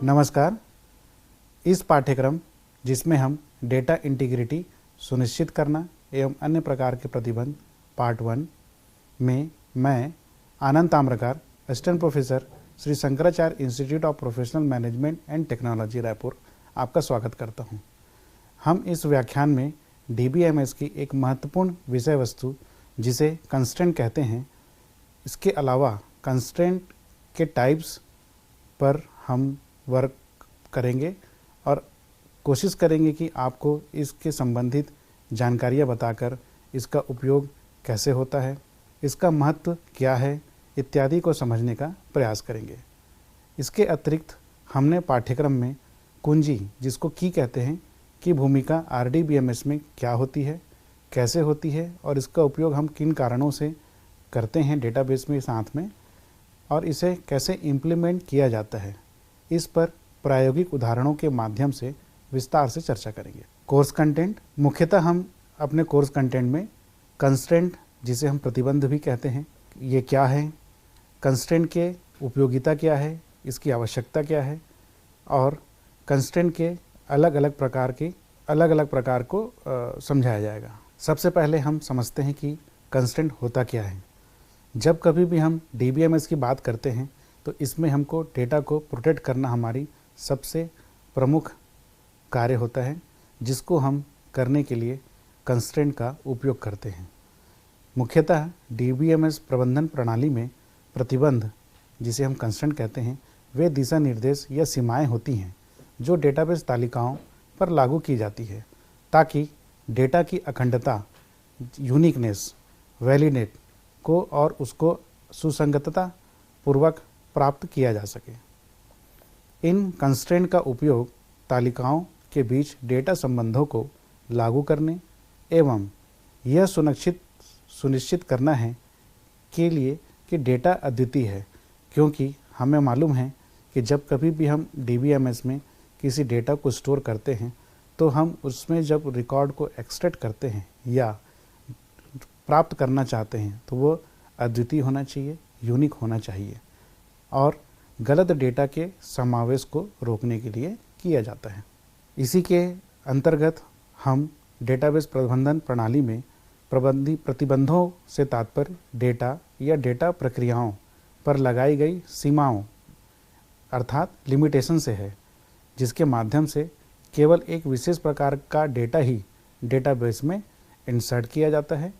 नमस्कार। इस पाठ्यक्रम जिसमें हम डेटा इंटीग्रिटी सुनिश्चित करना एवं अन्य प्रकार के प्रतिबंध पार्ट 1 में मैं Anand Tamrakar, assistant professor, Shri Shankaracharya institute of professional management and technology, Raipur, आपका स्वागत करता हूं। हम इस व्याख्यान में डीबीएमएस की एक महत्वपूर्ण विषय वस्तु जिसे कंस्ट्रेंट कहते हैं, इसके अलावा कंस्ट्रेंट के टाइप्स पर हम वर्क करेंगे और कोशिश करेंगे कि आपको इसके संबंधित जानकारियाँ बताकर इसका उपयोग कैसे होता है, इसका महत्व क्या है इत्यादि को समझने का प्रयास करेंगे। इसके अतिरिक्त हमने पाठ्यक्रम में कुंजी, जिसको की कहते हैं, की भूमिका आरडीबीएमएस में क्या होती है, कैसे होती है और इसका उपयोग हम किन कारणों से करते हैं डेटाबेस में साथ में, और इसे कैसे इम्प्लीमेंट किया जाता है, इस पर प्रायोगिक उदाहरणों के माध्यम से विस्तार से चर्चा करेंगे। कोर्स कंटेंट, मुख्यतः हम अपने कोर्स कंटेंट में कंस्ट्रेंट, जिसे हम प्रतिबंध भी कहते हैं, ये क्या है, कंस्ट्रेंट के उपयोगिता क्या है, इसकी आवश्यकता क्या है और कंस्ट्रेंट के अलग अलग प्रकार को समझाया जाएगा। सबसे पहले हम समझते हैं कि कंस्ट्रेंट होता क्या है। जब कभी भी हम डीबीएमएस की बात करते हैं तो इसमें हमको डेटा को प्रोटेक्ट करना हमारी सबसे प्रमुख कार्य होता है, जिसको हम करने के लिए कंस्ट्रेंट का उपयोग करते हैं। मुख्यतः डीबीएमएस प्रबंधन प्रणाली में प्रतिबंध, जिसे हम कंस्ट्रेंट कहते हैं, वे दिशा निर्देश या सीमाएं होती हैं जो डेटाबेस तालिकाओं पर लागू की जाती है ताकि डेटा की अखंडता, यूनिकनेस, वैलिडेट को और उसको सुसंगतता पूर्वक प्राप्त किया जा सके। इन कंस्ट्रेंट का उपयोग तालिकाओं के बीच डेटा संबंधों को लागू करने एवं यह सुनिश्चित करना है के लिए कि डेटा अद्वितीय है, क्योंकि हमें मालूम है कि जब कभी भी हम डीबीएमएस में किसी डेटा को स्टोर करते हैं तो हम उसमें जब रिकॉर्ड को एक्सट्रैक्ट करते हैं या प्राप्त करना चाहते हैं तो वो अद्वितीय होना चाहिए, यूनिक होना चाहिए और गलत डेटा के समावेश को रोकने के लिए किया जाता है। इसी के अंतर्गत हम डेटाबेस प्रबंधन प्रणाली में प्रतिबंधों से तात्पर्य डेटा या डेटा प्रक्रियाओं पर लगाई गई सीमाओं अर्थात लिमिटेशन से है, जिसके माध्यम से केवल एक विशेष प्रकार का डेटा ही डेटाबेस में इंसर्ट किया जाता है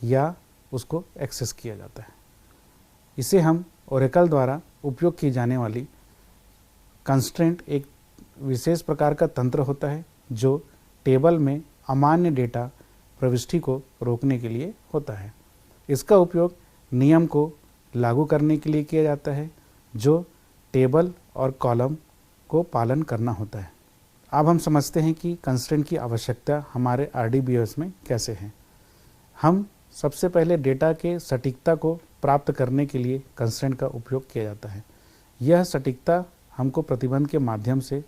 या उसको एक्सेस किया जाता है। इसे हम ओरेकल द्वारा उपयोग की जाने वाली कंस्ट्रेंट एक विशेष प्रकार का तंत्र होता है जो टेबल में अमान्य डेटा प्रविष्टि को रोकने के लिए होता है। इसका उपयोग नियम को लागू करने के लिए किया जाता है जो टेबल और कॉलम को पालन करना होता है। अब हम समझते हैं कि कंस्ट्रेंट की आवश्यकता हमारे आरडीबीएमएस में कैसे है। हम सबसे पहले डेटा के सटीकता को प्राप्त करने के लिए कंस्ट्रेंट का उपयोग किया जाता है। यह सटीकता हमको प्रतिबंध के माध्यम से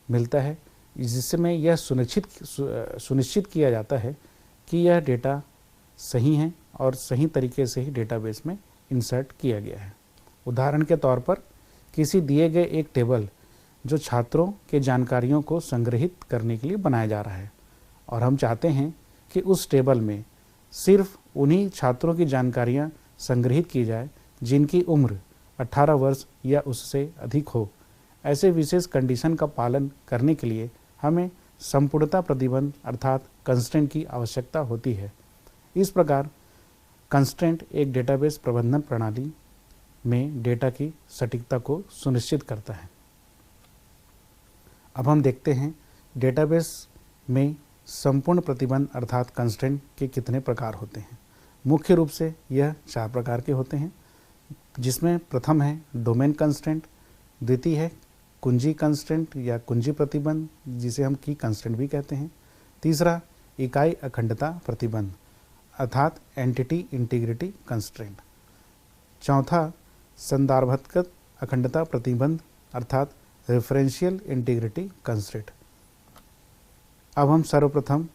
मिलता है, जिसमें यह सुनिश्चित किया जाता है कि यह डेटा सही है और सही तरीके से ही डेटाबेस में इंसर्ट किया गया है। उदाहरण के तौर पर किसी दिए गए एक टेबल जो छात्रों के जानकारियों को संग्रहित करने के लिए बनाया जा रहा है और हम चाहते हैं कि उस टेबल में सिर्फ उन्हीं छात्रों की जानकारियां संग्रहित की जाए जिनकी उम्र 18 वर्ष या उससे अधिक हो। ऐसे विशेष कंडीशन का पालन करने के लिए हमें संपूर्णता प्रतिबंध अर्थात कंस्ट्रेंट की आवश्यकता होती है। इस प्रकार कंस्ट्रेंट एक डेटाबेस प्रबंधन प्रणाली में डेटा की सटीकता को सुनिश्चित करता है। अब हम देखते हैं डेटाबेस में संपूर्ण प्रतिबंध अर्थात कंस्ट्रेंट के कितने प्रकार होते हैं। मुख्य रूप से यह 4 प्रकार के होते हैं, जिसमें प्रथम है डोमेन कंस्ट्रेंट, द्वितीय है कुंजी कंस्ट्रेंट या कुंजी प्रतिबंध, जिसे हम की कंस्ट्रेंट भी कहते हैं, तीसरा इकाई अखंडता प्रतिबंध अर्थात एंटिटी इंटीग्रिटी कंस्ट्रेंट, चौथा संदर्भात्मक अखंडता प्रतिबंध अर्थात रेफरेंशियल इंटीग्रिटी कंस्ट्रेंट। अब हम सर्वप्रथम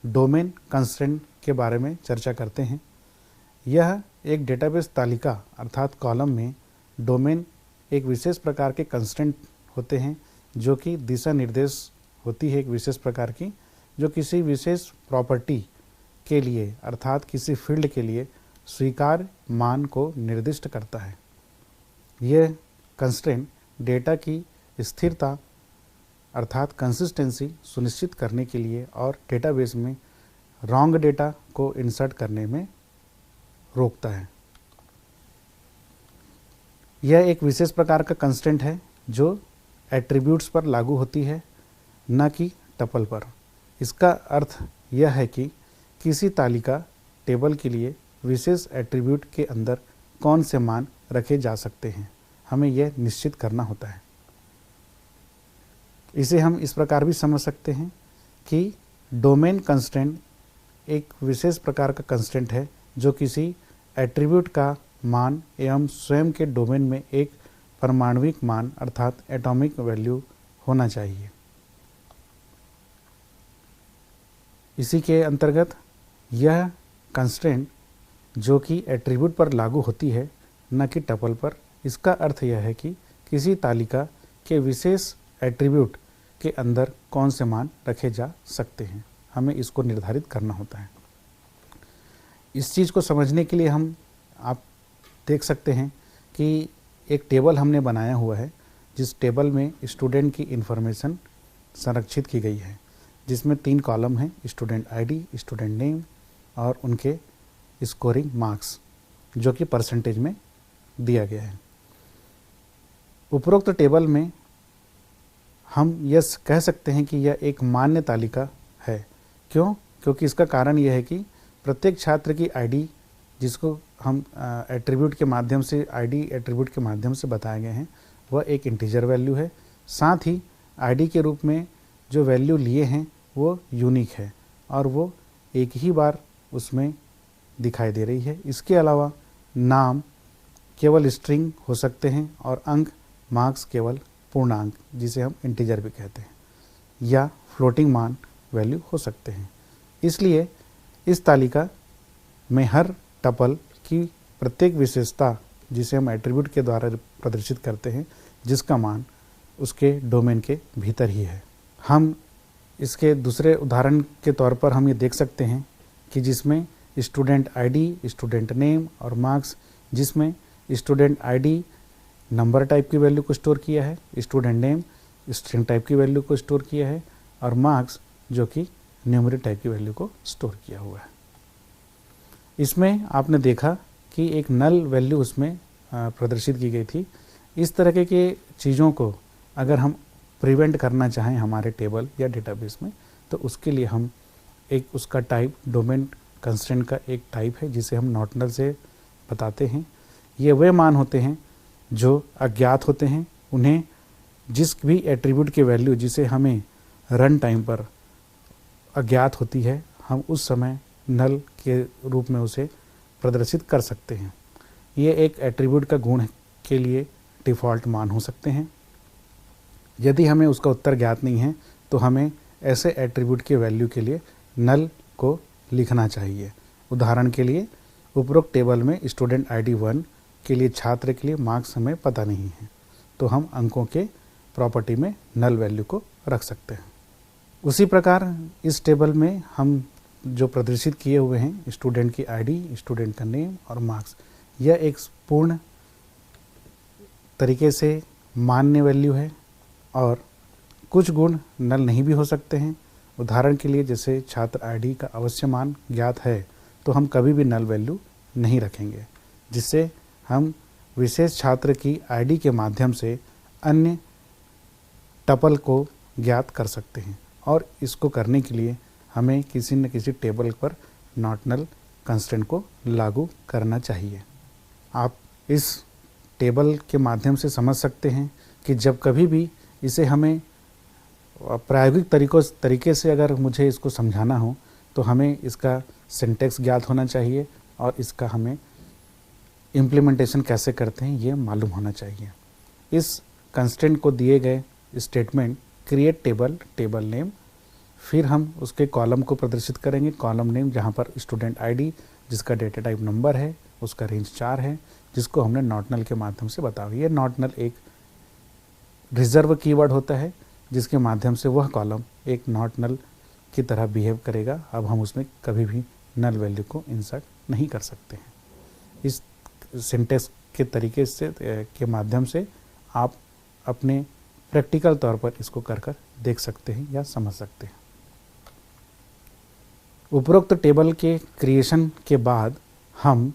डोमेन कंस्ट्रेंट के बारे में चर्चा करते हैं। यह एक डेटाबेस तालिका अर्थात कॉलम में डोमेन एक विशेष प्रकार के कंस्ट्रेंट होते हैं जो कि दिशा निर्देश होती है एक विशेष प्रकार की, जो किसी विशेष प्रॉपर्टी के लिए अर्थात किसी फील्ड के लिए स्वीकार्य मान को निर्दिष्ट करता है। यह कंस्ट्रेंट डेटा की स्थिरता अर्थात कंसिस्टेंसी सुनिश्चित करने के लिए और डेटाबेस में रॉन्ग डेटा को इंसर्ट करने में रोकता है। यह एक विशेष प्रकार का कंस्ट्रेंट है जो एट्रीब्यूट्स पर लागू होती है, न कि टपल पर। इसका अर्थ यह है कि किसी तालिका टेबल के लिए विशेष एट्रीब्यूट के अंदर कौन से मान रखे जा सकते हैं, हमें यह निश्चित करना होता है। इसे हम इस प्रकार भी समझ सकते हैं कि डोमेन कंस्ट्रेंट एक विशेष प्रकार का कंस्ट्रेंट है जो किसी एट्रीब्यूट का मान एवं स्वयं के डोमेन में एक परमाणुविक मान अर्थात एटॉमिक वैल्यू होना चाहिए। इसी के अंतर्गत यह कंस्ट्रेंट जो कि एट्रीब्यूट पर लागू होती है, न कि टपल पर। इसका अर्थ यह है कि किसी तालिका के विशेष एट्रीब्यूट के अंदर कौन से मान रखे जा सकते हैं, हमें इसको निर्धारित करना होता है। इस चीज़ को समझने के लिए आप देख सकते हैं कि एक टेबल हमने बनाया हुआ है, जिस टेबल में स्टूडेंट की इन्फॉर्मेशन संरक्षित की गई है, जिसमें 3 कॉलम हैं, स्टूडेंट आईडी, स्टूडेंट नेम और उनके स्कोरिंग मार्क्स, जो कि परसेंटेज में दिया गया है। उपरोक्त टेबल में हम यह कह सकते हैं कि यह एक मान्य तालिका है। क्यों? क्योंकि इसका कारण यह है कि प्रत्येक छात्र की आईडी, जिसको हम एट्रीब्यूट के माध्यम से आईडी एट्रीब्यूट के माध्यम से बताए गए हैं, वह एक इंटीजर वैल्यू है। साथ ही आईडी के रूप में जो वैल्यू लिए हैं वो यूनिक है और वो एक ही बार उसमें दिखाई दे रही है। इसके अलावा नाम केवल स्ट्रिंग हो सकते हैं और अंक मार्क्स केवल पूर्णांक, जिसे हम इंटीजर भी कहते हैं, या फ्लोटिंग मान वैल्यू हो सकते हैं। इसलिए इस तालिका में हर टपल की प्रत्येक विशेषता, जिसे हम एट्रीब्यूट के द्वारा प्रदर्शित करते हैं, जिसका मान उसके डोमेन के भीतर ही है। हम इसके दूसरे उदाहरण के तौर पर हम ये देख सकते हैं कि जिसमें स्टूडेंट आईडी, स्टूडेंट नेम और मार्क्स, जिसमें स्टूडेंट आईडी नंबर टाइप की वैल्यू को स्टोर किया है, स्टूडेंट नेम स्ट्रिंग टाइप की वैल्यू को स्टोर किया है और मार्क्स जो कि न्यूमेरिक टाइप की वैल्यू को स्टोर किया हुआ है। इसमें आपने देखा कि एक नल वैल्यू उसमें प्रदर्शित की गई थी। इस तरह के चीज़ों को अगर हम प्रिवेंट करना चाहें हमारे टेबल या डेटाबेस में, तो उसके लिए हम एक उसका टाइप, डोमेन कंस्ट्रेंट का एक टाइप है जिसे हम नॉट नल से बताते हैं। ये वे मान होते हैं जो अज्ञात होते हैं। उन्हें जिस भी एट्रीब्यूट की वैल्यू जिसे हमें रन टाइम पर अज्ञात होती है, हम उस समय नल के रूप में उसे प्रदर्शित कर सकते हैं। ये एक एट्रीब्यूट का गुण के लिए डिफ़ॉल्ट मान हो सकते हैं। यदि हमें उसका उत्तर ज्ञात नहीं है तो हमें ऐसे एट्रीब्यूट के वैल्यू के लिए नल को लिखना चाहिए। उदाहरण के लिए उपरोक्त टेबल में स्टूडेंट आईडी 1 के लिए छात्र के लिए मार्क्स हमें पता नहीं है, तो हम अंकों के प्रॉपर्टी में नल वैल्यू को रख सकते हैं। उसी प्रकार इस टेबल में हम जो प्रदर्शित किए हुए हैं स्टूडेंट की आईडी, स्टूडेंट का नेम और मार्क्स, यह एक पूर्ण तरीके से मान्य वैल्यू है और कुछ गुण नल नहीं भी हो सकते हैं। उदाहरण के लिए जैसे छात्र आईडी का अवश्य मान ज्ञात है तो हम कभी भी नल वैल्यू नहीं रखेंगे, जिससे हम विशेष छात्र की आईडी के माध्यम से अन्य टपल को ज्ञात कर सकते हैं। और इसको करने के लिए हमें किसी न किसी टेबल पर नॉट नल कंस्ट्रेंट को लागू करना चाहिए। आप इस टेबल के माध्यम से समझ सकते हैं कि जब कभी भी इसे हमें प्रायोगिक तरीके से अगर मुझे इसको समझाना हो तो हमें इसका सिंटैक्स ज्ञात होना चाहिए और इसका हमें इम्प्लीमेंटेशन कैसे करते हैं ये मालूम होना चाहिए। इस कंस्ट्रेंट को दिए गए statement create table, table name, फिर हम उसके कॉलम को प्रदर्शित करेंगे, कॉलम नेम, जहाँ पर स्टूडेंट आईडी जिसका डेटा टाइप नंबर है, उसका रेंज 4 है, जिसको हमने नॉट नल के माध्यम से बताया। ये नॉट नल एक रिजर्व कीवर्ड होता है जिसके माध्यम से वह कॉलम एक नॉट नल की तरह बिहेव करेगा। अब हम उसमें कभी भी नल वैल्यू को इंसर्ट नहीं कर सकते हैं। इस सिंटेक्स के तरीके से के माध्यम से आप अपने प्रैक्टिकल तौर पर इसको कर देख सकते हैं या समझ सकते हैं। उपरोक्त टेबल के क्रिएशन के बाद हम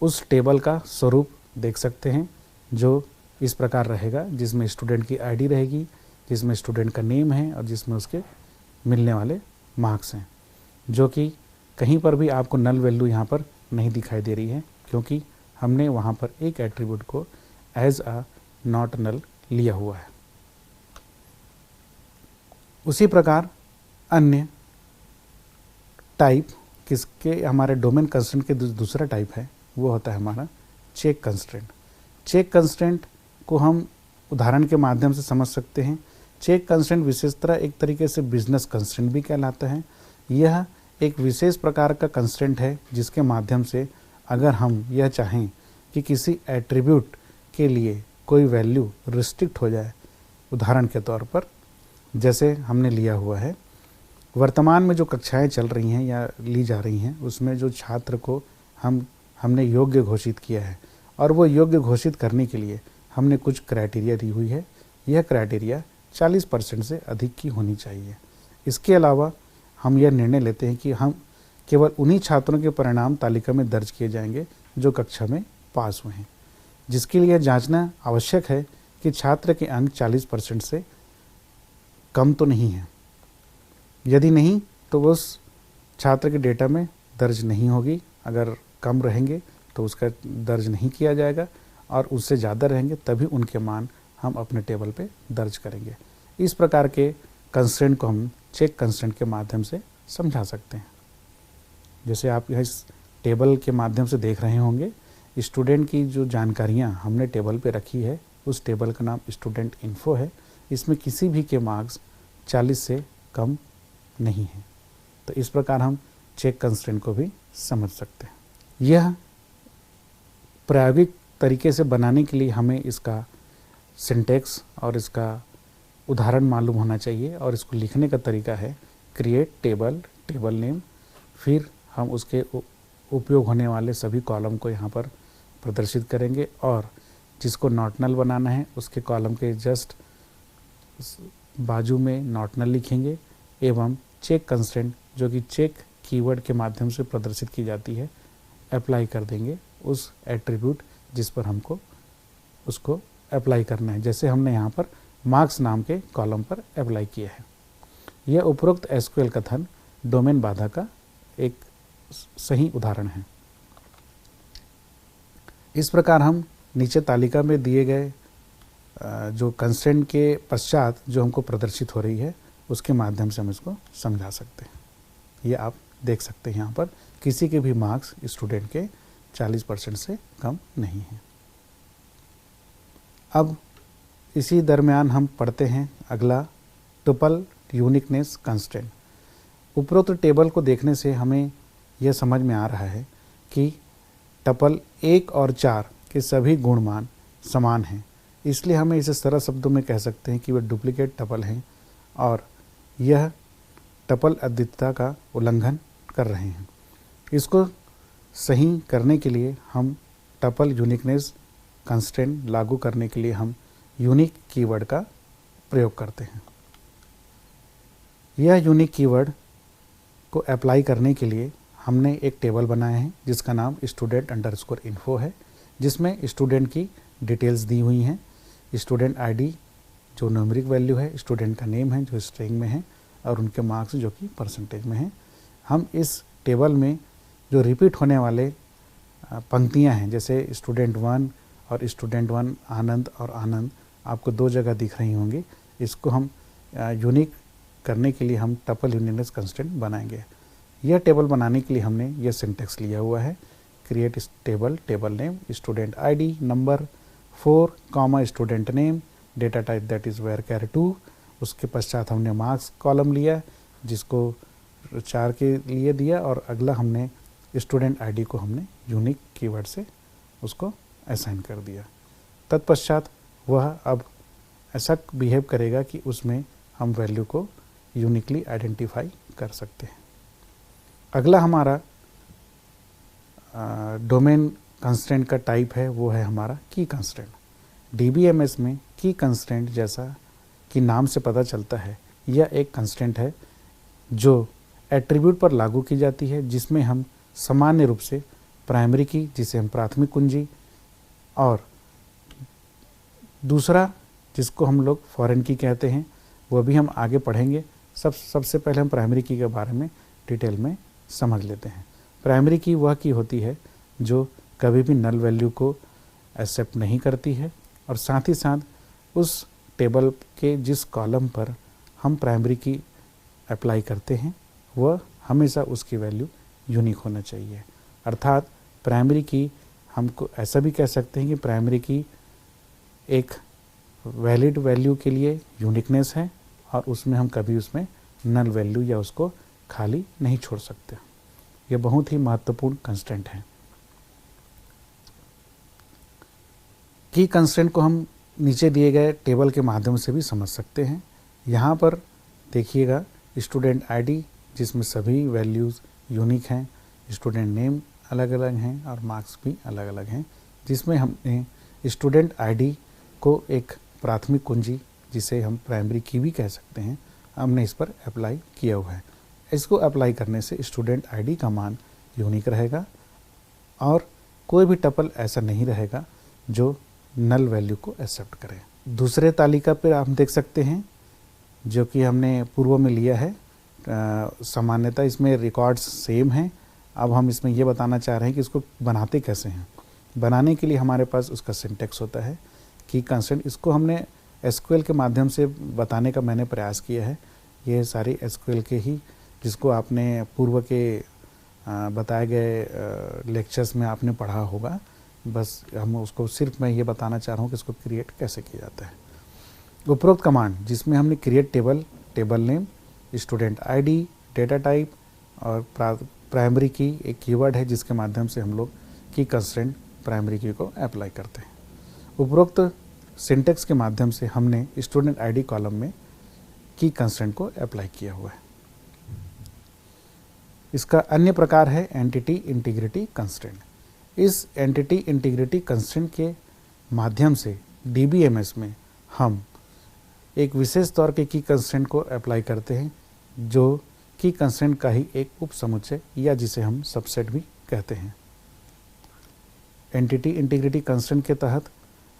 उस टेबल का स्वरूप देख सकते हैं जो इस प्रकार रहेगा, जिसमें स्टूडेंट की आईडी रहेगी, जिसमें स्टूडेंट का नेम है और जिसमें उसके मिलने वाले मार्क्स हैं, जो कि कहीं पर भी आपको नल वैल्यू यहाँ पर नहीं दिखाई दे रही है क्योंकि हमने वहाँ पर एक एट्रीब्यूट को एज अ नॉट नल लिया हुआ है। उसी प्रकार अन्य टाइप किसके हमारे डोमेन कंस्ट्रेंट के दूसरा टाइप है वो होता है हमारा चेक कंस्ट्रेंट। चेक कंस्ट्रेंट को हम उदाहरण के माध्यम से समझ सकते हैं। चेक कंस्ट्रेंट विशेषतः एक तरीके से बिजनेस कंस्ट्रेंट भी कहलाता है। यह एक विशेष प्रकार का कंस्ट्रेंट है जिसके माध्यम से अगर हम यह चाहें कि किसी एट्रीब्यूट के लिए कोई वैल्यू रिस्ट्रिक्ट हो जाए, उदाहरण के तौर पर जैसे हमने लिया हुआ है वर्तमान में जो कक्षाएं चल रही हैं या ली जा रही हैं उसमें जो छात्र को हमने योग्य घोषित किया है और वो योग्य घोषित करने के लिए हमने कुछ क्राइटेरिया दी हुई है। यह क्राइटेरिया 40% से अधिक की होनी चाहिए। इसके अलावा हम यह निर्णय लेते हैं कि हम केवल उन्हीं छात्रों के परिणाम तालिका में दर्ज किए जाएंगे जो कक्षा में पास हुए हैं, जिसके लिए जांचना आवश्यक है कि छात्र के अंक 40% से कम तो नहीं है। यदि नहीं तो उस छात्र के डेटा में दर्ज नहीं होगी। अगर कम रहेंगे तो उसका दर्ज नहीं किया जाएगा और उससे ज़्यादा रहेंगे तभी उनके मान हम अपने टेबल पे दर्ज करेंगे। इस प्रकार के कंस्ट्रेंट को हम चेक कंस्ट्रेंट के माध्यम से समझा सकते हैं। जैसे आप इस टेबल के माध्यम से देख रहे होंगे, स्टूडेंट की जो जानकारियाँ हमने टेबल पे रखी है उस टेबल का नाम स्टूडेंट इन्फो है। इसमें किसी भी के मार्क्स 40 से कम नहीं है। तो इस प्रकार हम चेक कंस्ट्रेंट को भी समझ सकते हैं। यह प्रायोगिक तरीके से बनाने के लिए हमें इसका सिंटेक्स और इसका उदाहरण मालूम होना चाहिए और इसको लिखने का तरीका है क्रिएट टेबल, टेबल नेम, फिर हम उसके उपयोग होने वाले सभी कॉलम को यहाँ पर प्रदर्शित करेंगे और जिसको नॉट नल बनाना है उसके कॉलम के जस्ट बाजू में नॉट नल लिखेंगे एवं चेक कंस्ट्रेंट जो कि चेक कीवर्ड के माध्यम से प्रदर्शित की जाती है अप्लाई कर देंगे उस एट्रीब्यूट जिस पर हमको उसको अप्लाई करना है। जैसे हमने यहाँ पर मार्क्स नाम के कॉलम पर अप्लाई किया है। यह उपरोक्त एसक्यूएल कथन डोमेन बाधा का एक सही उदाहरण है। इस प्रकार हम नीचे तालिका में दिए गए जो कंस्ट्रेंट के पश्चात जो हमको प्रदर्शित हो रही है उसके माध्यम से हम इसको समझा सकते हैं। ये आप देख सकते हैं यहाँ पर किसी के भी मार्क्स स्टूडेंट के 40% से कम नहीं है। अब इसी दरमियान हम पढ़ते हैं अगला टुपल यूनिकनेस कंस्ट्रेंट। उपरोक्त टेबल को देखने से हमें यह समझ में आ रहा है कि टपल 1 और 4 के सभी गुणमान समान हैं, इसलिए हमें इसे सरल शब्दों में कह सकते हैं कि वे डुप्लीकेट टपल हैं और यह टपल अद्वितीयता का उल्लंघन कर रहे हैं। इसको सही करने के लिए हम टपल यूनिकनेस कंस्ट्रेंट लागू करने के लिए हम यूनिक कीवर्ड का प्रयोग करते हैं। यह यूनिक कीवर्ड को अप्लाई करने के लिए हमने एक टेबल बनाया है जिसका नाम स्टूडेंट अंडरस्कोर इन्फो है, जिसमें स्टूडेंट की डिटेल्स दी हुई हैं। स्टूडेंट आईडी जो न्यूमेरिक वैल्यू है, स्टूडेंट का नेम है जो स्ट्रिंग में है और उनके मार्क्स जो कि परसेंटेज में हैं। हम इस टेबल में जो रिपीट होने वाले पंक्तियां हैं जैसे स्टूडेंट 1 और स्टूडेंट 1 आनंद और आनंद आपको 2 जगह दिख रही होंगी, इसको हम यूनिक करने के लिए हम टपल यूनिकनेस कंस्ट्रेंट बनाएंगे। यह टेबल बनाने के लिए हमने यह सिंटेक्स लिया हुआ है create table, table name, student ID, number 4 comma student name, data type that is var 2। उसके पश्चात हमने मार्क्स कॉलम लिया जिसको 4 के लिए दिया और अगला हमने स्टूडेंट आईडी को हमने यूनिक कीवर्ड से उसको असाइन कर दिया। तत्पश्चात वह अब ऐसा बिहेव करेगा कि उसमें हम वैल्यू को यूनिकली आइडेंटिफाई कर सकते हैं। अगला हमारा डोमेन कंस्ट्रेंट का टाइप है, वो है हमारा की कंस्ट्रेंट। डीबीएमएस में की कंस्ट्रेंट, जैसा कि नाम से पता चलता है, यह एक कंस्ट्रेंट है जो एट्रीब्यूट पर लागू की जाती है, जिसमें हम सामान्य रूप से प्राइमरी की, जिसे हम प्राथमिक कुंजी, और दूसरा जिसको हम लोग फॉरेन की कहते हैं, वो भी हम आगे पढ़ेंगे। सबसे पहले हम प्राइमरी की के बारे में डिटेल में समझ लेते हैं। प्राइमरी की वह की होती है जो कभी भी नल वैल्यू को एक्सेप्ट नहीं करती है, और साथ ही साथ उस टेबल के जिस कॉलम पर हम प्राइमरी की अप्लाई करते हैं वह हमेशा उसकी वैल्यू यूनिक होना चाहिए। अर्थात प्राइमरी की हमको ऐसा भी कह सकते हैं कि प्राइमरी की एक वैलिड वैल्यू के लिए यूनिकनेस है, और उसमें हम कभी उसमें नल वैल्यू या उसको खाली नहीं छोड़ सकते। यह बहुत ही महत्वपूर्ण कंस्ट्रेंट है। की कंस्ट्रेंट को हम नीचे दिए गए टेबल के माध्यम से भी समझ सकते हैं। यहाँ पर देखिएगा स्टूडेंट आईडी, जिसमें सभी वैल्यूज़ यूनिक हैं, स्टूडेंट नेम अलग अलग हैं और मार्क्स भी अलग अलग हैं, जिसमें हमने स्टूडेंट आईडी को एक प्राथमिक कुंजी, जिसे हम प्राइमरी की भी कह सकते हैं, हमने इस पर अप्लाई किया हुआ है। इसको अप्लाई करने से स्टूडेंट आईडी का मान यूनिक रहेगा और कोई भी टपल ऐसा नहीं रहेगा जो नल वैल्यू को एक्सेप्ट करे। दूसरे तालिका पर आप देख सकते हैं, जो कि हमने पूर्व में लिया है, सामान्यतः इसमें रिकॉर्ड्स सेम हैं। अब हम इसमें ये बताना चाह रहे हैं कि इसको बनाते कैसे हैं। बनाने के लिए हमारे पास उसका सिंटेक्स होता है की कंस्ट्रेंट। इसको हमने एसक्यूएल के माध्यम से बताने का मैंने प्रयास किया है। ये सारी एसक्यूएल के ही, जिसको आपने पूर्व के बताए गए लेक्चर्स में आपने पढ़ा होगा, बस हम उसको सिर्फ मैं ये बताना चाह रहा हूँ कि इसको क्रिएट कैसे किया जाता है। उपरोक्त कमांड, जिसमें हमने create table, table name, student ID, data type और प्राइमरी की एक कीवर्ड है, जिसके माध्यम से हम लोग की कंस्ट्रेंट प्राइमरी की को अप्लाई करते हैं। उपरोक्त सिंटेक्स के माध्यम से हमने स्टूडेंट आईडी कॉलम में की कंस्ट्रेंट को अप्लाई किया हुआ है। इसका अन्य प्रकार है एंटिटी इंटीग्रिटी कंस्ट्रेंट। इस एंटिटी इंटीग्रिटी कंस्ट्रेंट के माध्यम से डीबीएमएस में हम एक विशेष तौर के की कंस्ट्रेंट को अप्लाई करते हैं, जो की कंस्ट्रेंट का ही एक उप समुच्चय या जिसे हम सबसेट भी कहते हैं। एंटिटी इंटीग्रिटी कंस्ट्रेंट के तहत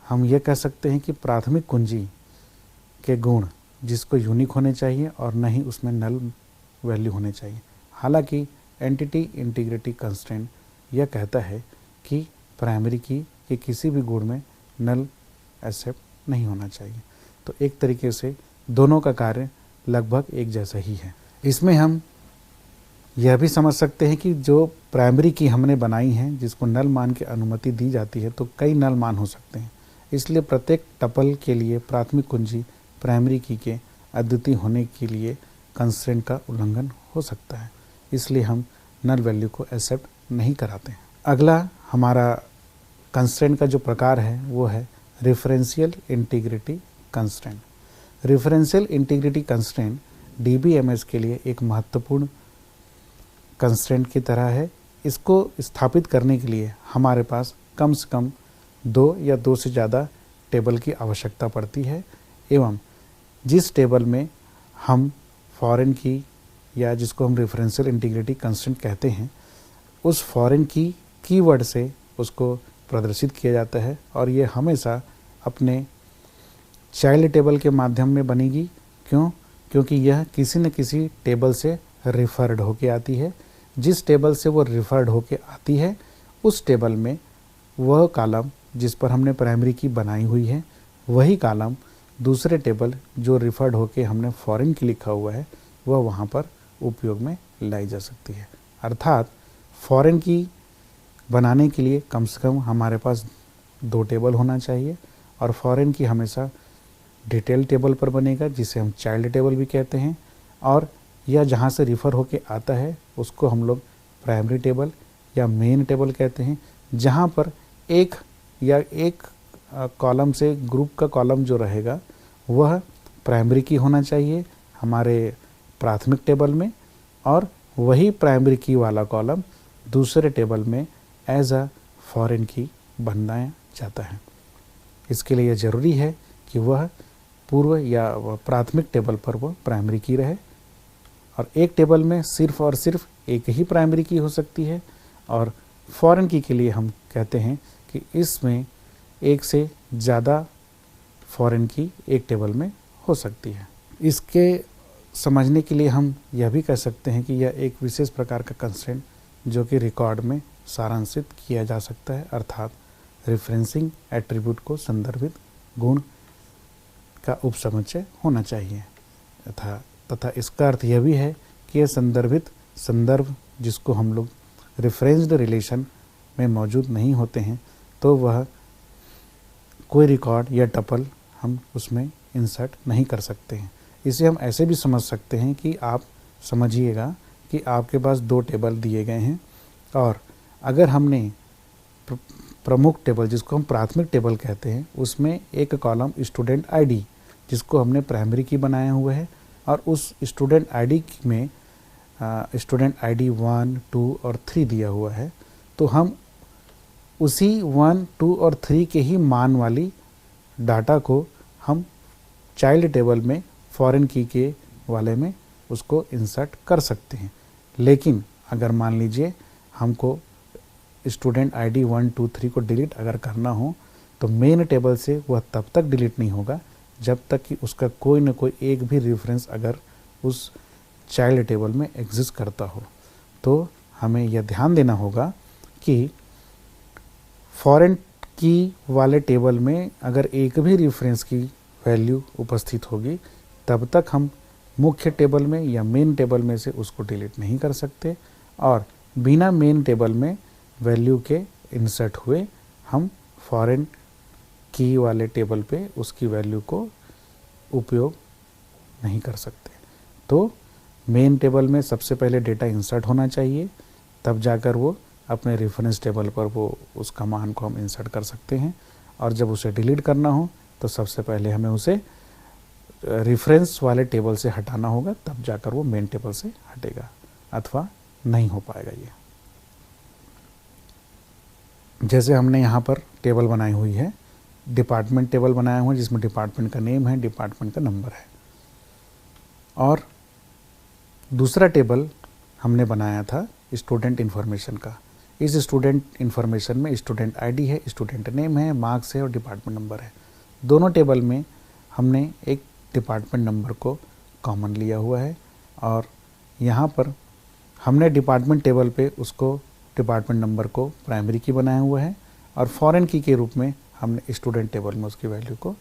हम ये कह सकते हैं कि प्राथमिक कुंजी के गुण जिसको यूनिक होने चाहिए और न ही उसमें नल वैल्यू होने चाहिए। हालांकि एंटिटी इंटीग्रिटी कंस्ट्रेंट यह कहता है कि प्राइमरी की के किसी भी गुण में नल एक्सेप्ट नहीं होना चाहिए। तो एक तरीके से दोनों का कार्य लगभग एक जैसा ही है। इसमें हम यह भी समझ सकते हैं कि जो प्राइमरी की हमने बनाई है, जिसको नल मान की अनुमति दी जाती है, तो कई नल मान हो सकते हैं। इसलिए प्रत्येक टपल के लिए प्राथमिक कुंजी प्राइमरी की के अद्वितीय होने के लिए कंस्ट्रेंट का उल्लंघन हो सकता है, इसलिए हम नल वैल्यू को एक्सेप्ट नहीं कराते हैं। अगला हमारा कंस्ट्रेंट का जो प्रकार है वो है referential integrity constraint. Referential integrity constraint DBMS के लिए एक महत्वपूर्ण कंस्ट्रेंट की तरह है। इसको स्थापित करने के लिए हमारे पास कम से कम 2 या 2 से ज़्यादा टेबल की आवश्यकता पड़ती है, एवं जिस टेबल में हम फॉरेन की या जिसको हम रेफरेंशियल इंटीग्रिटी कंस्ट्रेंट कहते हैं, उस फॉरेन की कीवर्ड से उसको प्रदर्शित किया जाता है, और ये हमेशा अपने चाइल्ड टेबल के माध्यम में बनेगी। क्योंकि यह किसी न किसी टेबल से रिफर्ड होके आती है। जिस टेबल से वो रिफर्ड होके आती है, उस टेबल में वह कॉलम जिस पर हमने प्राइमरी की बनाई हुई है, वही कॉलम दूसरे टेबल जो रिफर्ड होके हमने फॉरेन की लिखा हुआ है, वह वहाँ पर उपयोग में लाई जा सकती है। अर्थात फॉरेन की बनाने के लिए कम से कम हमारे पास 2 टेबल होना चाहिए, और फॉरेन की हमेशा डिटेल टेबल पर बनेगा, जिसे हम चाइल्ड टेबल भी कहते हैं, और यह जहाँ से रिफ़र होके आता है उसको हम लोग प्राइमरी टेबल या मेन टेबल कहते हैं, जहाँ पर एक कॉलम से ग्रुप का कॉलम जो रहेगा वह प्राइमरी की होना चाहिए हमारे प्राथमिक टेबल में, और वही प्राइमरी की वाला कॉलम दूसरे टेबल में एज अ फॉरेन की बनाया जाता है। इसके लिए ज़रूरी है कि वह पूर्व या प्राथमिक टेबल पर वह प्राइमरी की रहे, और एक टेबल में सिर्फ और सिर्फ एक ही प्राइमरी की हो सकती है, और फॉरेन की के लिए हम कहते हैं कि इसमें एक से ज़्यादा फॉरेन की एक टेबल में हो सकती है। इसके समझने के लिए हम यह भी कह सकते हैं कि यह एक विशेष प्रकार का कंस्ट्रेंट जो कि रिकॉर्ड में सारांशित किया जा सकता है, अर्थात रेफरेंसिंग एट्रीब्यूट को संदर्भित गुण का उपसमुच्चय होना चाहिए तथा इसका अर्थ यह भी है कि यह संदर्भित संदर्भ जिसको हम लोग रेफरेंस्ड रिलेशन में मौजूद नहीं होते हैं, तो वह कोई रिकॉर्ड या टपल हम उसमें इंसर्ट नहीं कर सकते हैं। इसे हम ऐसे भी समझ सकते हैं कि आप समझिएगा कि आपके पास दो टेबल दिए गए हैं, और अगर हमने प्रमुख टेबल जिसको हम प्राथमिक टेबल कहते हैं उसमें एक कॉलम स्टूडेंट आईडी जिसको हमने प्राइमरी की बनाया हुआ है, और उस स्टूडेंट आईडी में स्टूडेंट आईडी 1, 2 और 3 दिया हुआ है, तो हम उसी 1, 2 और 3 के ही मान वाली डाटा को हम चाइल्ड टेबल में फॉरेन की के वाले में उसको इंसर्ट कर सकते हैं। लेकिन अगर मान लीजिए हमको स्टूडेंट आईडी 1, 2, 3 को डिलीट अगर करना हो, तो मेन टेबल से वह तब तक डिलीट नहीं होगा जब तक कि उसका कोई न कोई एक भी रेफरेंस अगर उस चाइल्ड टेबल में एग्जिस्ट करता हो। तो हमें यह ध्यान देना होगा कि फॉरेन की वाले टेबल में अगर एक भी रेफरेंस की वैल्यू उपस्थित होगी तब तक हम मुख्य टेबल में या मेन टेबल में से उसको डिलीट नहीं कर सकते, और बिना मेन टेबल में वैल्यू के इंसर्ट हुए हम फॉरेन की वाले टेबल पे उसकी वैल्यू को उपयोग नहीं कर सकते। तो मेन टेबल में सबसे पहले डेटा इंसर्ट होना चाहिए, तब जाकर वो अपने रेफरेंस टेबल पर वो उसका मान को हम इंसर्ट कर सकते हैं, और जब उसे डिलीट करना हो तो सबसे पहले हमें उसे रेफरेंस वाले टेबल से हटाना होगा, तब जाकर वो मेन टेबल से हटेगा, अथवा नहीं हो पाएगा। ये जैसे हमने यहाँ पर टेबल बनाई हुई है, डिपार्टमेंट टेबल बनाया हुआ है जिसमें डिपार्टमेंट का नेम है, डिपार्टमेंट का नंबर है, और दूसरा टेबल हमने बनाया था स्टूडेंट इन्फॉर्मेशन का। इस स्टूडेंट इन्फॉर्मेशन में स्टूडेंट आईडी है, स्टूडेंट नेम है, मार्क्स है और डिपार्टमेंट नंबर है। दोनों टेबल में हमने एक डिपार्टमेंट नंबर को कॉमन लिया हुआ है, और यहाँ पर हमने डिपार्टमेंट टेबल पे उसको डिपार्टमेंट नंबर को प्राइमरी की बनाया हुआ है, और फॉरेन की के रूप में हमने स्टूडेंट टेबल में उसकी वैल्यू को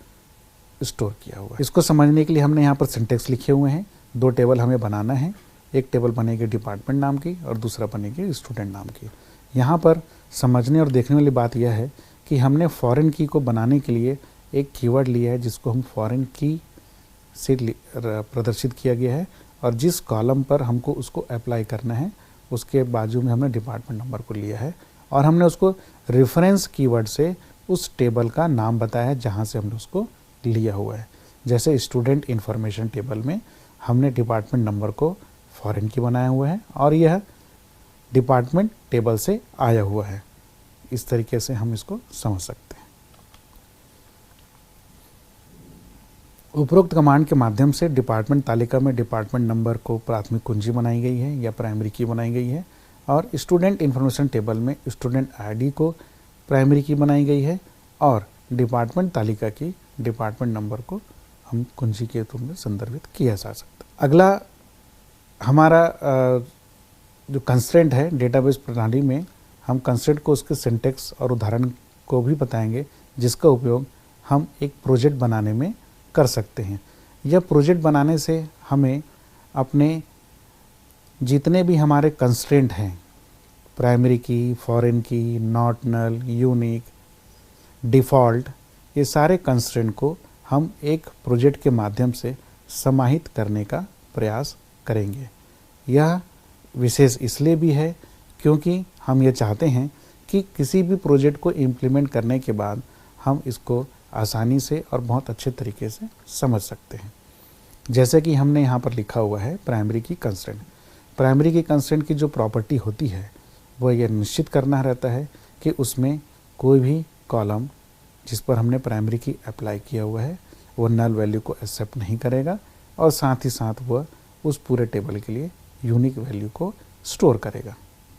स्टोर किया हुआ है। इसको समझने के लिए हमने यहाँ पर सिंटेक्स लिखे हुए हैं। दो टेबल हमें बनाना है, एक टेबल बनेगी डिपार्टमेंट नाम की और दूसरा बनेगी स्टूडेंट नाम की। यहाँ पर समझने और देखने वाली बात यह है कि हमने फॉरेन की को बनाने के लिए एक कीवर्ड लिया है जिसको हम फॉरेन की से प्रदर्शित किया गया है, और जिस कॉलम पर हमको उसको अप्लाई करना है उसके बाजू में हमने डिपार्टमेंट नंबर को लिया है, और हमने उसको रेफरेंस कीवर्ड से उस टेबल का नाम बताया है जहाँ से हमने उसको लिया हुआ है। जैसे स्टूडेंट इन्फॉर्मेशन टेबल में हमने डिपार्टमेंट नंबर को फॉरेन की बनाया हुआ है, और यह डिपार्टमेंट टेबल से आया हुआ है। इस तरीके से हम इसको समझ सकते हैं। उपरोक्त कमांड के माध्यम से डिपार्टमेंट तालिका में डिपार्टमेंट नंबर को प्राथमिक कुंजी बनाई गई है या प्राइमरी की बनाई गई है, और स्टूडेंट इन्फॉर्मेशन टेबल में स्टूडेंट आईडी को प्राइमरी की बनाई गई है, और डिपार्टमेंट तालिका की डिपार्टमेंट नंबर को हम कुंजी के रूप में संदर्भित किया जा सकता है। अगला हमारा जो कंस्ट्रेंट है डेटाबेस प्रणाली में, हम कंस्ट्रेंट को उसके सिंटेक्स और उदाहरण को भी बताएंगे, जिसका उपयोग हम एक प्रोजेक्ट बनाने में कर सकते हैं। यह प्रोजेक्ट बनाने से हमें अपने जितने भी हमारे कंस्ट्रेंट हैं, प्राइमरी की, फॉरेन की, नॉट नल, यूनिक, डिफ़ॉल्ट, ये सारे कंस्ट्रेंट को हम एक प्रोजेक्ट के माध्यम से समाहित करने का प्रयास करेंगे। यह विशेष इसलिए भी है क्योंकि हम ये चाहते हैं कि किसी भी प्रोजेक्ट को इम्प्लीमेंट करने के बाद हम इसको आसानी से और बहुत अच्छे तरीके से समझ सकते हैं। जैसे कि हमने यहाँ पर लिखा हुआ है प्राइमरी की कंस्ट्रेंट। प्राइमरी की कंस्ट्रेंट की जो प्रॉपर्टी होती है वह यह निश्चित करना रहता है कि उसमें कोई भी कॉलम जिस पर हमने प्राइमरी की अप्लाई किया हुआ है वो नल वैल्यू को एक्सेप्ट नहीं करेगा और साथ ही साथ वह उस पूरे टेबल के लिए यूनिक वैल्यू को स्टोर करेगा।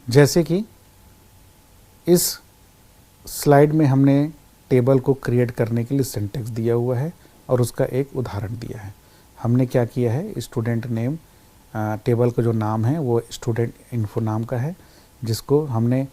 जैसे कि इस स्लाइड में हमने टेबल को क्रिएट करने के लिए सिंटेक्स दिया हुआ है और उसका एक उदाहरण दिया है। हमने क्या किया है, स्टूडेंट नेम, टेबल का जो नाम है वो स्टूडेंट इन्फो नाम का है, जिसको हमने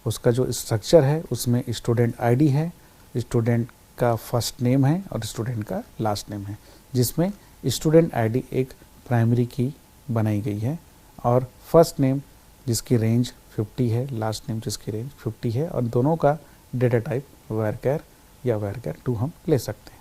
उसका जो स्ट्रक्चर है उसमें स्टूडेंट आईडी है, स्टूडेंट का फर्स्ट नेम है और स्टूडेंट का लास्ट नेम है, जिसमें स्टूडेंट आईडी एक प्राइमरी की बनाई गई है और फर्स्ट नेम जिसकी रेंज 50 है, लास्ट नेम जिसकी रेंज 50 है और दोनों का डेटा टाइप varchar या varchar2 हम ले सकते हैं।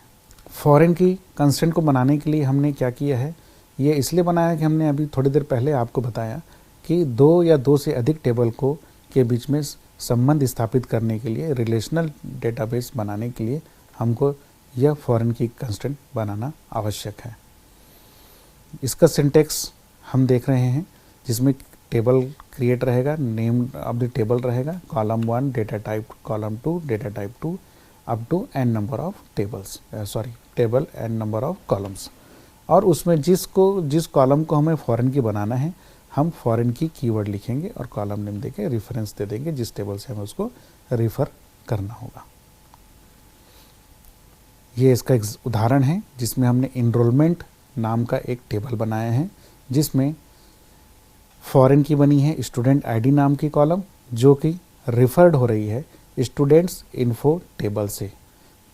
फॉरेन की कंस्ट्रेंट को बनाने के लिए हमने क्या किया है, ये इसलिए बनाया कि हमने अभी थोड़ी देर पहले आपको बताया कि दो या दो से अधिक टेबल को के बीच में संबंध स्थापित करने के लिए, रिलेशनल डेटाबेस बनाने के लिए हमको यह फॉरेन की कंस्ट्रेंट बनाना आवश्यक है। इसका सिंटेक्स हम देख रहे हैं, जिसमें टेबल क्रिएट रहेगा, नेम ऑफ द टेबल रहेगा, column 1 data type, column 2 data type 2 up to n number of tables, table n number of columns. और उसमें जिस कॉलम को हमें फॉरेन की बनाना है हम फॉरेन की कीवर्ड लिखेंगे और कॉलम नेम देके रेफरेंस दे देंगे जिस टेबल से हमें उसको रेफर करना होगा। ये इसका एक उदाहरण है जिसमें हमने इनरोलमेंट नाम का एक टेबल बनाया है, जिसमें फॉरेन की बनी है स्टूडेंट आईडी नाम की कॉलम, जो कि रेफर्ड हो रही है स्टूडेंट्स इन्फो टेबल से,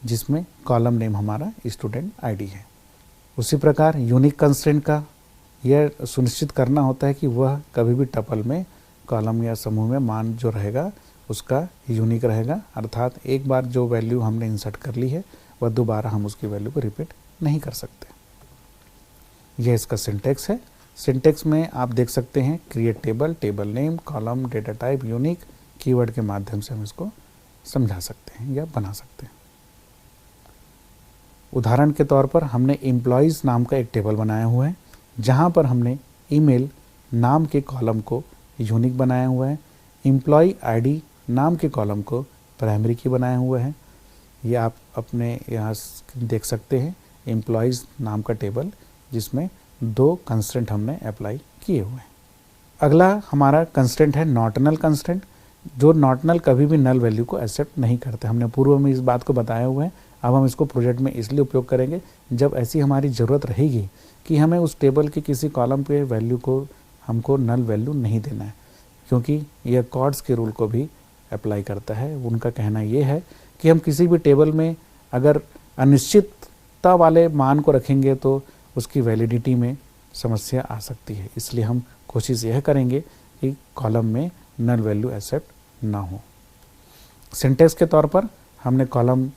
जिसमें कॉलम नेम हमारा स्टूडेंट आईडी है। उसी प्रकार यूनिक कंस्ट्रेंट का यह सुनिश्चित करना होता है कि वह कभी भी टपल में, कॉलम या समूह में मान जो रहेगा उसका यूनिक रहेगा, अर्थात एक बार जो वैल्यू हमने इंसर्ट कर ली है वह दोबारा हम उसकी वैल्यू को रिपीट नहीं कर सकते। यह इसका सिंटेक्स है। सिंटेक्स में आप देख सकते हैं create table, table name, column, data type, unique, keyword के माध्यम से हम इसको समझा सकते हैं या बना सकते हैं। उदाहरण के तौर पर हमने एम्प्लॉइज़ नाम का एक टेबल बनाया हुआ है, जहां पर हमने ईमेल नाम के कॉलम को यूनिक बनाया हुआ है, एम्प्लॉय आईडी नाम के कॉलम को प्राइमरी की बनाया हुआ है। ये आप अपने यहाँ देख सकते हैं एम्प्लॉइज़ नाम का टेबल, जिसमें दो कंस्ट्रेंट हमने अप्लाई किए हुए हैं। अगला हमारा कंस्ट्रेंट है नॉट नल कंस्ट्रेंट, जो नॉट नल कभी भी नल वैल्यू को एक्सेप्ट नहीं करते। हमने पूर्व में इस बात को बताया हुआ है। अब हम इसको प्रोजेक्ट में इसलिए उपयोग करेंगे जब ऐसी हमारी ज़रूरत रहेगी कि हमें उस टेबल के किसी कॉलम पे वैल्यू को हमको नल वैल्यू नहीं देना है, क्योंकि यह कॉर्ड्स के रूल को भी अप्लाई करता है। उनका कहना यह है कि हम किसी भी टेबल में अगर अनिश्चितता वाले मान को रखेंगे तो उसकी वैलिडिटी में समस्या आ सकती है, इसलिए हम कोशिश यह करेंगे कि कॉलम में नल वैल्यू एक्सेप्ट ना हो। सिंटेक्स के तौर पर हमने कॉलम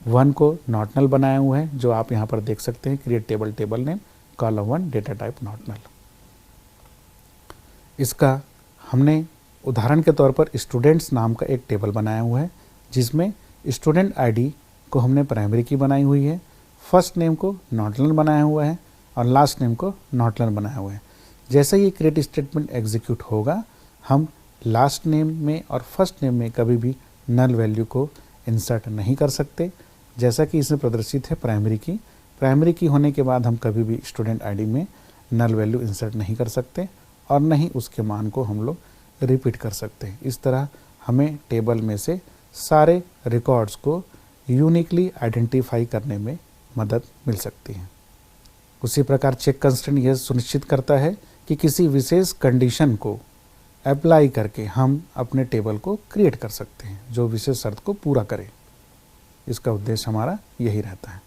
1 को नॉट नल बनाया हुआ है, जो आप यहाँ पर देख सकते हैं, create table, table name, column 1 data type not null. इसका हमने उदाहरण के तौर पर स्टूडेंट्स नाम का एक टेबल बनाया हुआ है, जिसमें स्टूडेंट आईडी को हमने प्राइमरी की बनाई हुई है, फर्स्ट नेम को नॉट नल बनाया हुआ है और लास्ट नेम को नॉट नल बनाया हुआ है। जैसे ही क्रिएट स्टेटमेंट एग्जीक्यूट होगा, हम लास्ट नेम में और फर्स्ट नेम में कभी भी नल वैल्यू को इंसर्ट नहीं कर सकते। जैसा कि इसमें प्रदर्शित है प्राइमरी की होने के बाद हम कभी भी स्टूडेंट आईडी में नल वैल्यू इंसर्ट नहीं कर सकते और न ही उसके मान को हम लोग रिपीट कर सकते हैं। इस तरह हमें टेबल में से सारे रिकॉर्ड्स को यूनिकली आइडेंटिफाई करने में मदद मिल सकती है। उसी प्रकार चेक कंस्ट्रेंट यह सुनिश्चित करता है कि किसी विशेष कंडीशन को अप्लाई करके हम अपने टेबल को क्रिएट कर सकते हैं जो विशेष शर्त को पूरा करे। इसका उद्देश्य हमारा यही रहता है।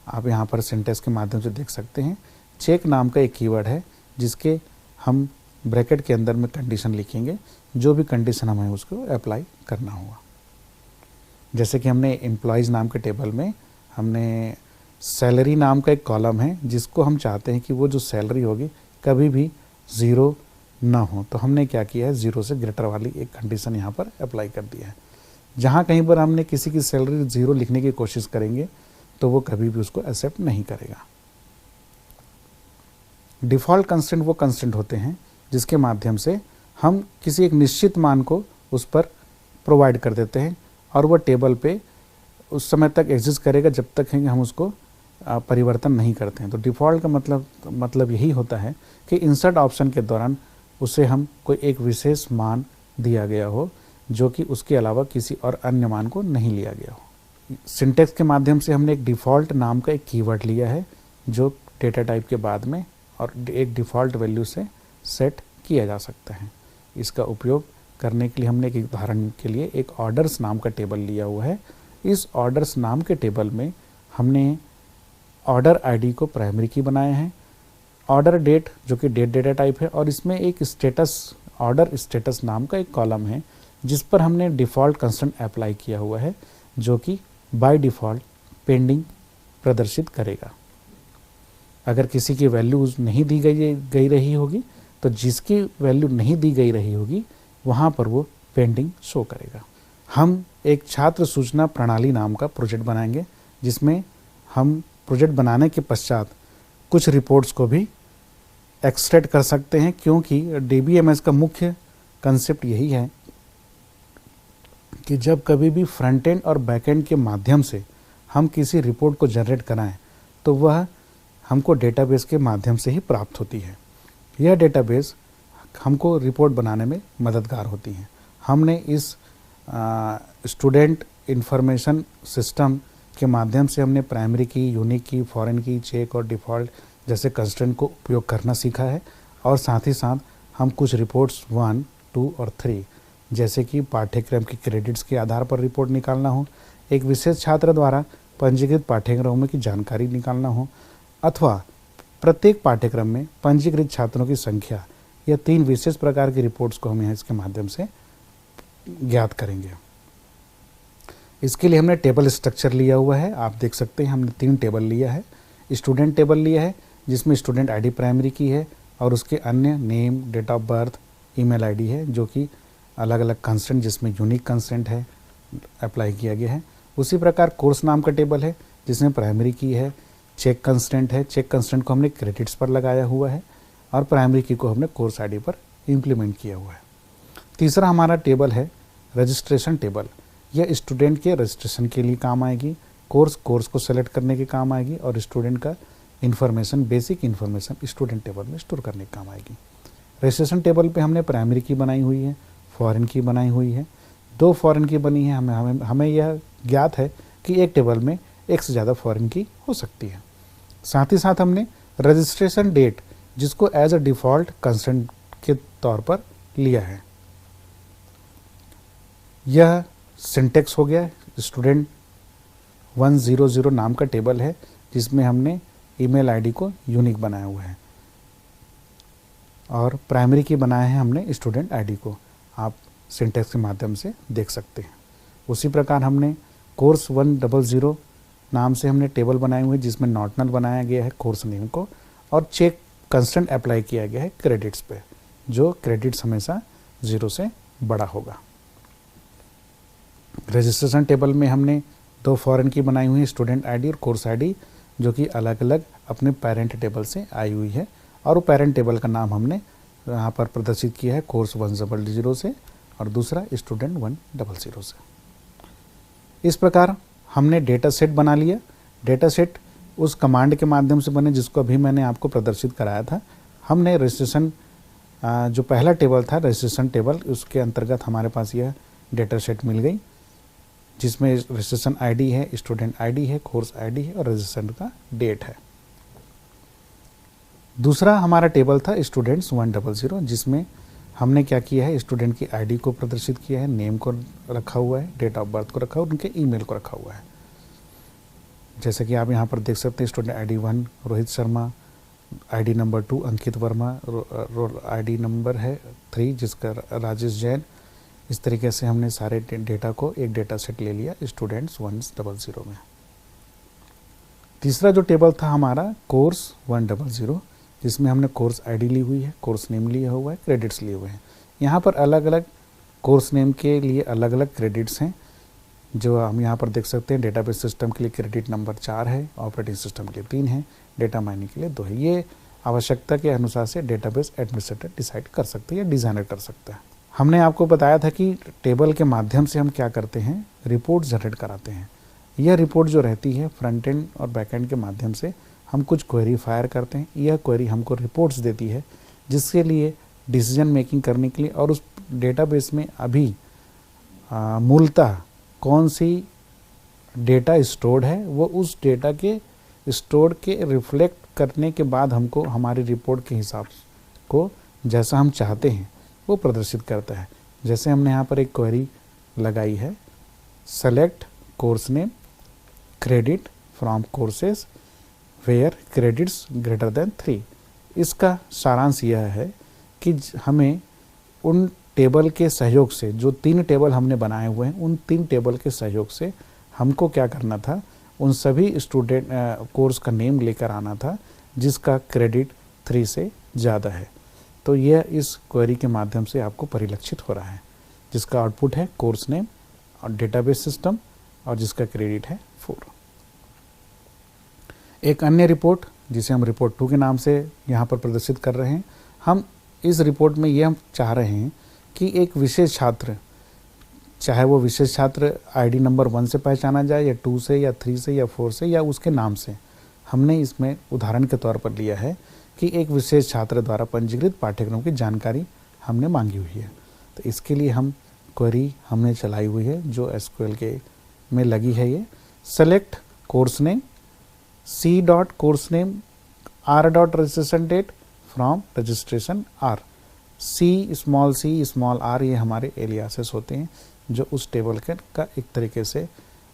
आप यहाँ पर सिंटेक्स के माध्यम से देख सकते हैं, चेक नाम का एक कीवर्ड है जिसके हम ब्रैकेट के अंदर में कंडीशन लिखेंगे, जो भी कंडीशन हमें उसको अप्लाई करना होगा। जैसे कि हमने एम्प्लॉइज़ नाम के टेबल में हमने सैलरी नाम का एक कॉलम है, जिसको हम चाहते हैं कि वो जो सैलरी होगी कभी भी 0 ना हो, तो हमने क्या किया है, 0 से ग्रेटर वाली एक कंडीशन यहाँ पर अप्लाई कर दिया है। जहाँ कहीं पर हमने किसी की सैलरी 0 लिखने की कोशिश करेंगे तो वो कभी भी उसको एक्सेप्ट नहीं करेगा। डिफ़ॉल्ट कंस्ट्रेंट वो कंस्ट्रेंट होते हैं जिसके माध्यम से हम किसी एक निश्चित मान को उस पर प्रोवाइड कर देते हैं और वह टेबल पे उस समय तक एग्जिस्ट करेगा जब तक है कि हम उसको परिवर्तन नहीं करते हैं। तो डिफ़ॉल्ट का मतलब यही होता है कि इंसर्ट ऑप्शन के दौरान उसे हम कोई एक विशेष मान दिया गया हो जो कि उसके अलावा किसी और अन्य मान को नहीं लिया गया हो। सिंटेक्स के माध्यम से हमने एक डिफ़ॉल्ट नाम का एक कीवर्ड लिया है जो डेटा टाइप के बाद में और एक डिफ़ॉल्ट वैल्यू से सेट किया जा सकता है। इसका उपयोग करने के लिए हमने एक उदाहरण के लिए एक ऑर्डर्स नाम का टेबल लिया हुआ है। इस ऑर्डर्स नाम के टेबल में हमने ऑर्डर आईडी को प्राइमरी की बनाया है, ऑर्डर डेट जो कि डेट डेटा टाइप है, और इसमें एक स्टेटस ऑर्डर स्टेटस नाम का एक कॉलम है जिस पर हमने डिफ़ॉल्ट कंस्ट्रेंट अप्लाई किया हुआ है जो कि बाय डिफ़ॉल्ट पेंडिंग प्रदर्शित करेगा। अगर किसी की वैल्यू नहीं दी गई रही होगी तो जिसकी वैल्यू नहीं दी गई रही होगी वहाँ पर वो पेंडिंग शो करेगा। हम एक छात्र सूचना प्रणाली नाम का प्रोजेक्ट बनाएंगे जिसमें हम प्रोजेक्ट बनाने के पश्चात कुछ रिपोर्ट्स को भी एक्सट्रैक्ट कर सकते हैं, क्योंकि DBMS का मुख्य कंसेप्ट यही है कि जब कभी भी फ्रंट एंड और बैक एंड के माध्यम से हम किसी रिपोर्ट को जनरेट कराएं तो वह हमको डेटाबेस के माध्यम से ही प्राप्त होती है। यह डेटाबेस हमको रिपोर्ट बनाने में मददगार होती है। हमने इस स्टूडेंट इंफॉर्मेशन सिस्टम के माध्यम से हमने प्राइमरी की, यूनिक की, फॉरेन की, चेक और डिफ़ॉल्ट जैसे कंस्ट्रेंट को उपयोग करना सीखा है और साथ ही साथ हम कुछ रिपोर्ट्स 1, 2 और 3 जैसे कि पाठ्यक्रम की क्रेडिट्स के आधार पर रिपोर्ट निकालना हो, एक विशेष छात्र द्वारा पंजीकृत पाठ्यक्रमों की जानकारी निकालना हो, अथवा प्रत्येक पाठ्यक्रम में पंजीकृत छात्रों की संख्या, यह 3 विशेष प्रकार की रिपोर्ट्स को हम यहाँ इसके माध्यम से ज्ञात करेंगे। इसके लिए हमने टेबल स्ट्रक्चर लिया हुआ है। आप देख सकते हैं हमने 3 टेबल लिया है। स्टूडेंट टेबल लिया है जिसमें स्टूडेंट आईडी प्राइमरी की है और उसके अन्य name, date of birth, email ID है जो कि अलग अलग कंस्ट्रेंट जिसमें यूनिक कंस्ट्रेंट है अप्लाई किया गया है। उसी प्रकार कोर्स नाम का टेबल है जिसमें प्राइमरी की है, चेक कंस्ट्रेंट है, चेक कंस्ट्रेंट को हमने क्रेडिट्स पर लगाया हुआ है और प्राइमरी की को हमने कोर्स आईडी पर इम्प्लीमेंट किया हुआ है। तीसरा हमारा टेबल है रजिस्ट्रेशन टेबल। यह स्टूडेंट के रजिस्ट्रेशन के लिए काम आएगी, कोर्स को सेलेक्ट करने के काम आएगी और स्टूडेंट का information, basic information student table में स्टोर करने के काम आएगी। रजिस्ट्रेशन टेबल पे हमने प्राइमरी की बनाई हुई है, फॉरेन की बनाई हुई है, 2 फॉरेन की बनी है। हमें यह ज्ञात है कि एक टेबल में एक से ज़्यादा फॉरेन की हो सकती है। साथ ही साथ हमने रजिस्ट्रेशन डेट जिसको एज अ डिफ़ॉल्ट कंस्ट्रेंट के तौर पर लिया है। यह सिंटेक्स हो गया। स्टूडेंट 100 नाम का टेबल है जिसमें हमने ईमेल आईडी को यूनिक बनाया हुआ है और प्राइमरी की बनाया है हमने स्टूडेंट आईडी को। आप सिंटेक्स के माध्यम से देख सकते हैं। उसी प्रकार हमने कोर्स 100 नाम से हमने टेबल बनाए हुए जिसमें नॉटनल बनाया गया है कोर्स नेम को और चेक कंस्ट्रेंट अप्लाई किया गया है क्रेडिट्स पे, जो क्रेडिट्स हमेशा 0 से बड़ा होगा। रजिस्ट्रेशन टेबल में हमने 2 फॉरेन की बनाई हुई है, स्टूडेंट आईडी और कोर्स आईडी, जो कि अलग अलग अपने पेरेंट टेबल से आई हुई है और वो पेरेंट टेबल का नाम हमने यहाँ पर प्रदर्शित किया है कोर्स 100 से और दूसरा स्टूडेंट 100 से। इस प्रकार हमने डेटा सेट बना लिया। डेटा सेट उस कमांड के माध्यम से बने जिसको अभी मैंने आपको प्रदर्शित कराया था। हमने रजिस्ट्रेशन जो पहला टेबल था रजिस्ट्रेशन टेबल, उसके अंतर्गत हमारे पास यह डेटा सेट मिल गई जिसमें रजिस्ट्रेशन आईडी है, स्टूडेंट आईडी है, कोर्स आईडी है और रजिस्ट्रेशन का डेट है। दूसरा हमारा टेबल था स्टूडेंट्स 100 जिसमें हमने क्या किया है, स्टूडेंट की आईडी को प्रदर्शित किया है, नेम को रखा हुआ है, डेट ऑफ बर्थ को रखा हुआ है, उनके ईमेल को रखा हुआ है। जैसे कि आप यहाँ पर देख सकते हैं student ID 1 Rohit Sharma, ID number 2 अंकित वर्मा, आईडी नंबर है 3 जिसका राजेश जैन। इस तरीके से हमने सारे डेटा को एक डेटा सेट ले लिया स्टूडेंट्स 100 में। तीसरा जो टेबल था हमारा कोर्स 100 जिसमें हमने कोर्स आईडी ली हुई है, कोर्स नेम लिया हुआ है, क्रेडिट्स लिए हुए हैं। यहाँ पर अलग अलग कोर्स नेम के लिए अलग अलग क्रेडिट्स हैं। जो हम यहाँ पर देख सकते हैं, डेटाबेस सिस्टम के लिए क्रेडिट नंबर 4 है, ऑपरेटिंग सिस्टम के लिए 3 है, डेटा माइनिंग के लिए 2 है। ये आवश्यकता के अनुसार से डेटाबेस एडमिनिस्ट्रेटर डिसाइड कर सकते हैं या डिज़ाइनर कर सकता है। हमने आपको बताया था कि टेबल के माध्यम से हम क्या करते हैं, रिपोर्ट जनरेट कराते हैं। यह रिपोर्ट जो रहती है फ्रंट एंड और बैक एंड के माध्यम से हम कुछ क्वेरी फायर करते हैं। यह क्वेरी हमको रिपोर्ट्स देती है, जिसके लिए डिसीजन मेकिंग करने के लिए और उस डेटाबेस में अभी मूलतः कौन सी डेटा स्टोर्ड है, वो उस डेटा के स्टोर के रिफ्लेक्ट करने के बाद हमको हमारी रिपोर्ट के हिसाब को जैसा हम चाहते हैं वो प्रदर्शित करता है। जैसे हमने यहाँ पर एक क्वेरी लगाई है, select course name credit from courses where credits greater than 3। इसका सारांश यह है कि हमें उन टेबल के सहयोग से, जो 3 टेबल हमने बनाए हुए हैं, उन 3 टेबल के सहयोग से हमको क्या करना था, उन सभी स्टूडेंट कोर्स का नेम लेकर आना था जिसका क्रेडिट 3 से ज़्यादा है। तो यह इस क्वेरी के माध्यम से आपको परिलक्षित हो रहा है, जिसका आउटपुट है कोर्स नेम और डेटाबेस सिस्टम और जिसका क्रेडिट है 4। एक अन्य रिपोर्ट जिसे हम रिपोर्ट 2 के नाम से यहाँ पर प्रदर्शित कर रहे हैं, हम इस रिपोर्ट में ये हम चाह रहे हैं कि एक विशेष छात्र, चाहे वो विशेष छात्र आईडी नंबर 1 से पहचाना जाए या 2 से या 3 से या 4 से या उसके नाम से, हमने इसमें उदाहरण के तौर पर लिया है कि एक विशेष छात्र द्वारा पंजीकृत पाठ्यक्रम की जानकारी हमने मांगी हुई है। तो इसके लिए हम क्वेरी हमने चलाई हुई है जो एसक्यूएल के में लगी है। ये select course name C dot course name R dot registration date from registration R. C small R ये हमारे एलियासेस होते हैं जो उस टेबल का एक तरीके से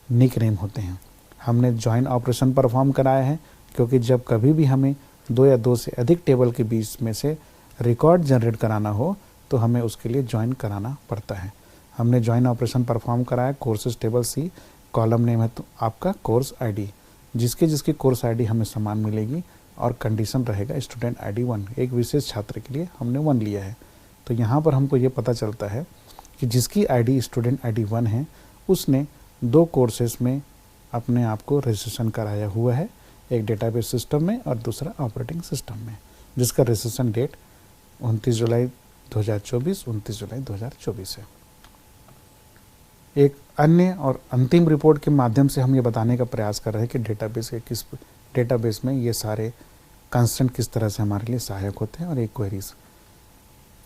निक नेम होते हैं। हमने ज्वाइन ऑपरेशन परफॉर्म कराया है, क्योंकि जब कभी भी हमें 2 या 2 से अधिक टेबल के बीच में से रिकॉर्ड जनरेट कराना हो तो हमें उसके लिए ज्वाइन कराना पड़ता है। हमने ज्वाइन ऑपरेशन परफॉर्म कराया। कोर्सेज टेबल सी, कॉलम नेम है तो आपका कोर्स आईडी, जिसकी कोर्स आईडी हमें समान मिलेगी और कंडीशन रहेगा स्टूडेंट आईडी 1। एक विशेष छात्र के लिए हमने 1 लिया है। तो यहाँ पर हमको ये पता चलता है कि जिसकी आईडी स्टूडेंट आईडी 1 है उसने 2 कोर्सेज में अपने आप को रजिस्ट्रेशन कराया हुआ है, एक डेटाबेस सिस्टम में और दूसरा ऑपरेटिंग सिस्टम में, जिसका रजिस्ट्रेशन डेट 29 जुलाई 2024, 29 जुलाई 2024 है। एक अन्य और अंतिम रिपोर्ट के माध्यम से हम ये बताने का प्रयास कर रहे हैं कि डेटाबेस में ये सारे कंस्ट्रेंट किस तरह से हमारे लिए सहायक होते हैं और एक क्वेरीज।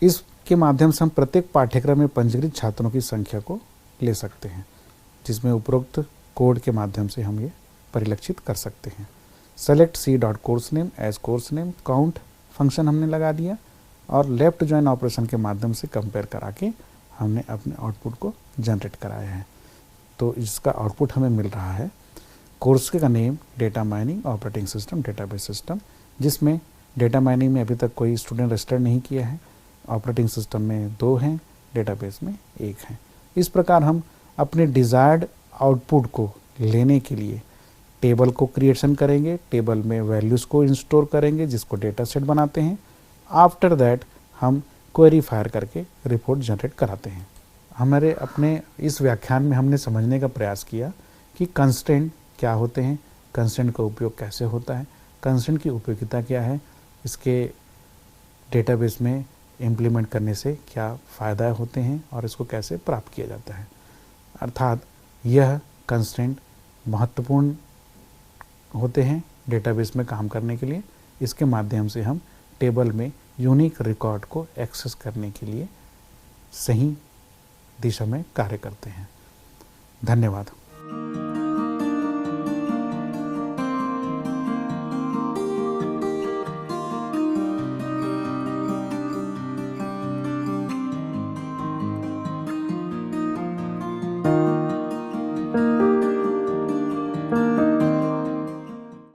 इसके माध्यम से हम प्रत्येक पाठ्यक्रम में पंजीकृत छात्रों की संख्या को ले सकते हैं, जिसमें उपरोक्त कोड के माध्यम से हम ये परिलक्षित कर सकते हैं। Select C dot course name as course name count function हमने लगा दिया और लेफ्ट ज्वाइन ऑपरेशन के माध्यम से कंपेयर करा के हमने अपने आउटपुट को जनरेट कराया है। तो इसका आउटपुट हमें मिल रहा है कोर्स का name, data mining, operating system, database system, जिसमें डेटा माइनिंग में अभी तक कोई स्टूडेंट रजिस्टर नहीं किया है, ऑपरेटिंग सिस्टम में 2 हैं, डेटाबेस में 1 है। इस प्रकार हम अपने डिज़ायर्ड आउटपुट को लेने के लिए टेबल को क्रिएशन करेंगे, टेबल में वैल्यूज़ को इंस्टोर करेंगे जिसको डेटा सेट बनाते हैं। आफ्टर दैट हम क्वेरी फायर करके रिपोर्ट जनरेट कराते हैं। हमारे अपने इस व्याख्यान में हमने समझने का प्रयास किया कि कंस्ट्रेंट क्या होते हैं, कंस्ट्रेंट का उपयोग कैसे होता है, कंस्ट्रेंट की उपयोगिता क्या है, इसके डेटाबेस में इम्प्लीमेंट करने से क्या फ़ायदा होते हैं और इसको कैसे प्राप्त किया जाता है। अर्थात यह कंस्ट्रेंट महत्वपूर्ण होते हैं डेटाबेस में काम करने के लिए। इसके माध्यम से हम टेबल में यूनिक रिकॉर्ड को एक्सेस करने के लिए सही दिशा में कार्य करते हैं। धन्यवाद।